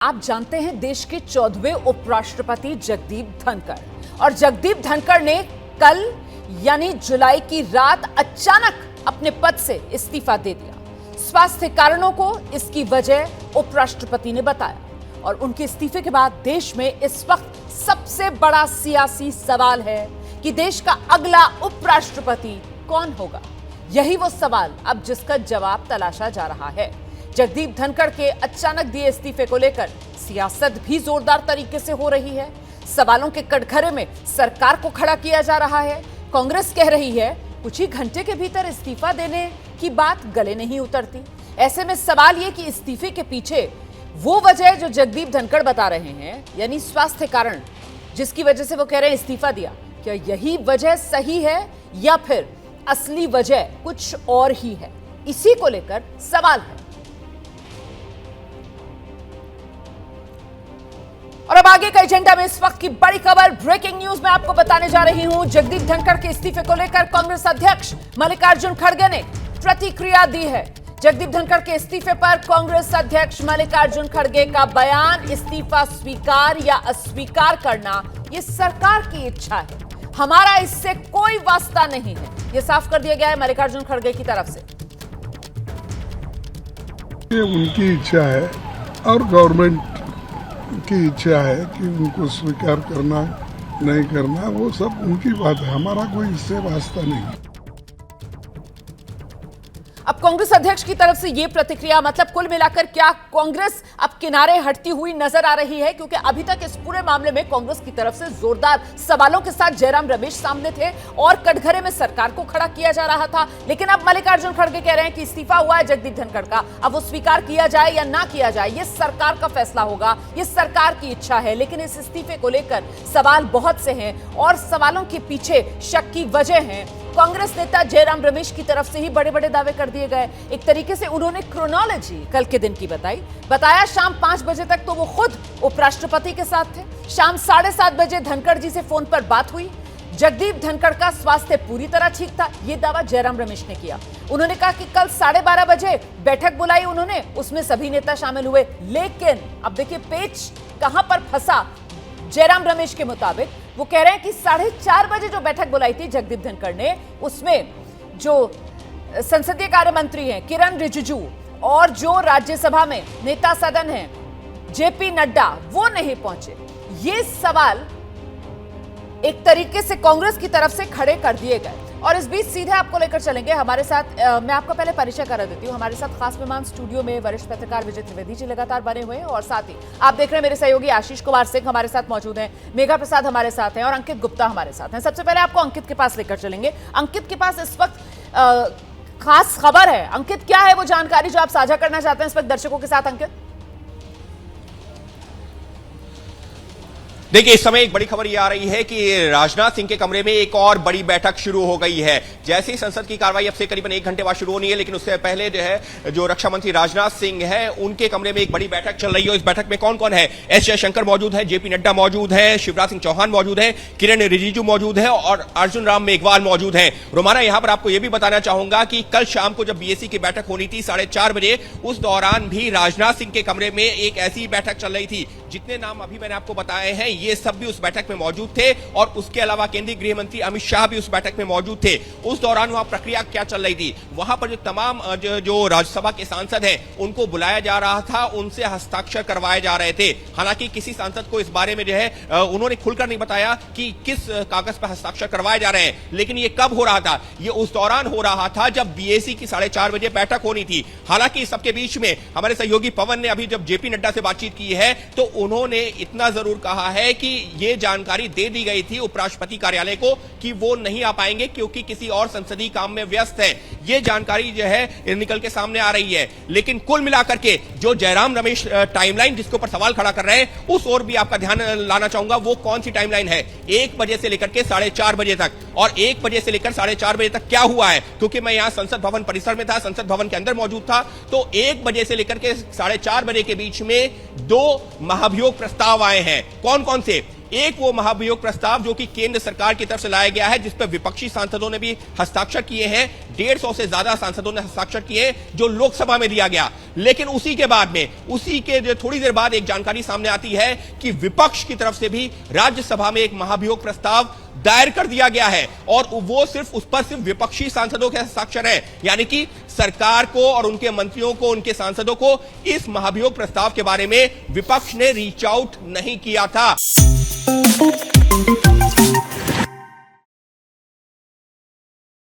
आप जानते हैं देश के 14वें उपराष्ट्रपति जगदीप धनखड़, और जगदीप धनखड़ ने कल यानी जुलाई की रात अचानक अपने पद से इस्तीफा दे दिया। स्वास्थ्य कारणों को इसकी वजह उपराष्ट्रपति ने बताया, और उनके इस्तीफे के बाद देश में इस वक्त सबसे बड़ा सियासी सवाल है कि देश का अगला उपराष्ट्रपति कौन होगा। यही वो सवाल अब जिसका जवाब तलाशा जा रहा है। जगदीप धनखड़ के अचानक दिए इस्तीफे को लेकर सियासत भी जोरदार तरीके से हो रही है। सवालों के कटघरे में सरकार को खड़ा किया जा रहा है। कांग्रेस कह रही है कुछ ही घंटे के भीतर इस्तीफा देने की बात गले नहीं उतरती। ऐसे में सवाल ये कि इस्तीफे के पीछे वो वजह जो जगदीप धनखड़ बता रहे हैं, यानी स्वास्थ्य कारण, जिसकी वजह से वो कह रहे हैं इस्तीफा दिया, क्या यही वजह सही है या फिर असली वजह कुछ और ही है? इसी को लेकर सवाल है। और अब आगे का एजेंडा में इस वक्त की बड़ी खबर, ब्रेकिंग न्यूज में आपको बताने जा रही हूं। जगदीप धनखड़ के इस्तीफे को लेकर कांग्रेस अध्यक्ष मल्लिकार्जुन खड़गे ने प्रतिक्रिया दी है। जगदीप धनखड़ के इस्तीफे पर कांग्रेस अध्यक्ष मल्लिकार्जुन खड़गे का बयान, इस्तीफा स्वीकार या अस्वीकार करना ये सरकार की इच्छा है, हमारा इससे कोई वास्ता नहीं है, ये साफ कर दिया गया है मल्लिकार्जुन खड़गे की तरफ से। ये उनकी इच्छा है और गवर्नमेंट की इच्छा है कि उनको स्वीकार करना नहीं करना, वो सब उनकी बात है, हमारा कोई इससे वास्ता नहीं। अब कांग्रेस अध्यक्ष की तरफ से यह प्रतिक्रिया, मतलब कुल मिलाकर क्या कांग्रेस अब किनारे हटती हुई नजर आ रही है? क्योंकि अभी तक इस पूरे मामले में कांग्रेस की तरफ से जोरदार सवालों के साथ जयराम रमेश सामने थे और कटघरे में सरकार को खड़ा किया जा रहा था। लेकिन अब मल्लिकार्जुन खड़गे कह रहे हैं कि इस्तीफा हुआ है जगदीप धनखड़ का, अब वो स्वीकार किया जाए या ना किया जाए ये सरकार का फैसला होगा, ये सरकार की इच्छा है। लेकिन इस इस्तीफे को लेकर सवाल बहुत से हैं और सवालों के पीछे शक की वजह है। कांग्रेस नेता जयराम रमेश की तरफ से ही बड़े बड़े दावे कर दिए गए। एक तरीके से उन्होंने क्रोनोलॉजी कल के दिन की बताया शाम 5 बजे तक तो वो खुद उपराष्ट्रपति के साथ थे। शाम 7:30 बजे धनखड़ जी से फोन पर बात हुई। जगदीप धनखड़ का स्वास्थ्य पूरी तरह ठीक था, यह दावा जयराम रमेश ने किया। उन्होंने कहा कि कल 12:30 बजे बैठक बुलाई उन्होंने, उसमें सभी नेता शामिल हुए। लेकिन अब देखिए पेच कहां पर फंसा। जयराम रमेश के मुताबिक वो कह रहे हैं कि 4:30 बजे जो बैठक बुलाई थी जगदीप धनखड़ ने, उसमें जो संसदीय कार्य मंत्री हैं किरण रिजिजू और जो राज्यसभा में नेता सदन हैं जेपी नड्डा, वो नहीं पहुंचे। ये सवाल एक तरीके से कांग्रेस की तरफ से खड़े कर दिए गए। और इस बीच सीधे आपको लेकर चलेंगे हमारे साथ, मैं आपको पहले परिचय करा देती हूँ। हमारे साथ खास मेहमान स्टूडियो में वरिष्ठ पत्रकार विजय त्रिवेदी जी लगातार बने हुए हैं, और साथ ही आप देख रहे हैं मेरे सहयोगी आशीष कुमार सिंह हमारे साथ मौजूद हैं, मेघा प्रसाद हमारे साथ हैं और अंकित गुप्ता हमारे साथ हैं। सबसे पहले आपको अंकित के पास लेकर चलेंगे। अंकित के पास इस वक्त खास खबर है। अंकित, क्या है वो जानकारी जो आप साझा करना चाहते हैं इस वक्त दर्शकों के साथ? अंकित, देखिए, इस समय एक बड़ी खबर ये आ रही है कि राजनाथ सिंह के कमरे में एक और बड़ी बैठक शुरू हो गई है। जैसे ही संसद की कार्रवाई अब से करीबन 1 घंटे बाद शुरू होनी है, लेकिन उससे पहले जो है जो रक्षा मंत्री राजनाथ सिंह है उनके कमरे में एक बड़ी बैठक चल रही है। इस बैठक में कौन कौन है? एस जयशंकर मौजूद है, जेपी नड्डा मौजूद है, शिवराज सिंह चौहान मौजूद है, किरण रिजिजू मौजूद है और अर्जुन राम मेघवाल मौजूद है। रोमाना, यहां पर आपको यह भी बताना चाहूंगा कि कल शाम को जब बीएससी की बैठक होनी थी 4:30 बजे, उस दौरान भी राजनाथ सिंह के कमरे में एक ऐसी बैठक चल रही थी। जितने नाम अभी मैंने आपको बताए हैं ये सब भी उस बैठक में मौजूद थे, और उसके अलावा केंद्रीय गृह मंत्री अमित शाह भी उस बैठक में मौजूद थे। उस दौरान वहां प्रक्रिया क्या चल रही थी? वहां पर जो तमाम जो राज्यसभा के सांसद हैं उनको बुलाया जा रहा था, उनसे हस्ताक्षर करवाए जा रहे थे। हालांकि किसी सांसद को इस बारे में जो है उन्होंने खुलकर नहीं बताया कि किस कागज पर हस्ताक्षर करवाए जा रहे हैं। लेकिन ये कब हो रहा था? ये उस दौरान हो रहा था जब बीएससी की 4:30 बजे बैठक होनी थी। हालांकि सबके बीच में हमारे सहयोगी पवन ने अभी जब जेपी नड्डा से बातचीत की है तो उन्होंने इतना जरूर कहा है कि यह जानकारी दे दी गई थी उपराष्ट्रपति कार्यालय को कि वो नहीं आ पाएंगे क्योंकि किसी और संसदीय काम में व्यस्त हैं। यह जानकारी जो है निकल के सामने आ रही है। लेकिन कुल मिलाकर के जो जयराम रमेश टाइमलाइन जिसके ऊपर सवाल खड़ा कर रहे हैं, उस ओर भी आपका ध्यान लाना चाहूंगा। वो कौन सी टाइमलाइन है? 1 बजे से लेकर के 4:30 बजे तक, और 1 बजे से लेकर 4:30 बजे तक क्या हुआ है? क्योंकि मैं यहां संसद भवन परिसर में था, संसद भवन के अंदर मौजूद था, तो 1 बजे से लेकर के 4:30 बजे के बीच में 2 महाभियोग प्रस्ताव आए हैं। कौन कौन से? एक वो महाभियोग प्रस्ताव जो कि केंद्र सरकार की तरफ से लाया गया है, जिस पर विपक्षी सांसदों ने भी हस्ताक्षर किए हैं। 150 से ज्यादा सांसदों ने हस्ताक्षर किए, जो लोकसभा में दिया गया। लेकिन उसी के बाद में, उसी के थोड़ी देर बाद एक जानकारी सामने आती है कि विपक्ष की तरफ से भी राज्यसभा में एक महाभियोग प्रस्ताव दायर कर दिया गया है, और वो सिर्फ उस पर सिर्फ विपक्षी सांसदों के हस्ताक्षर हैं। यानी कि सरकार को और उनके मंत्रियों को, उनके सांसदों को इस महाभियोग प्रस्ताव के बारे में विपक्ष ने रीच आउट नहीं किया था।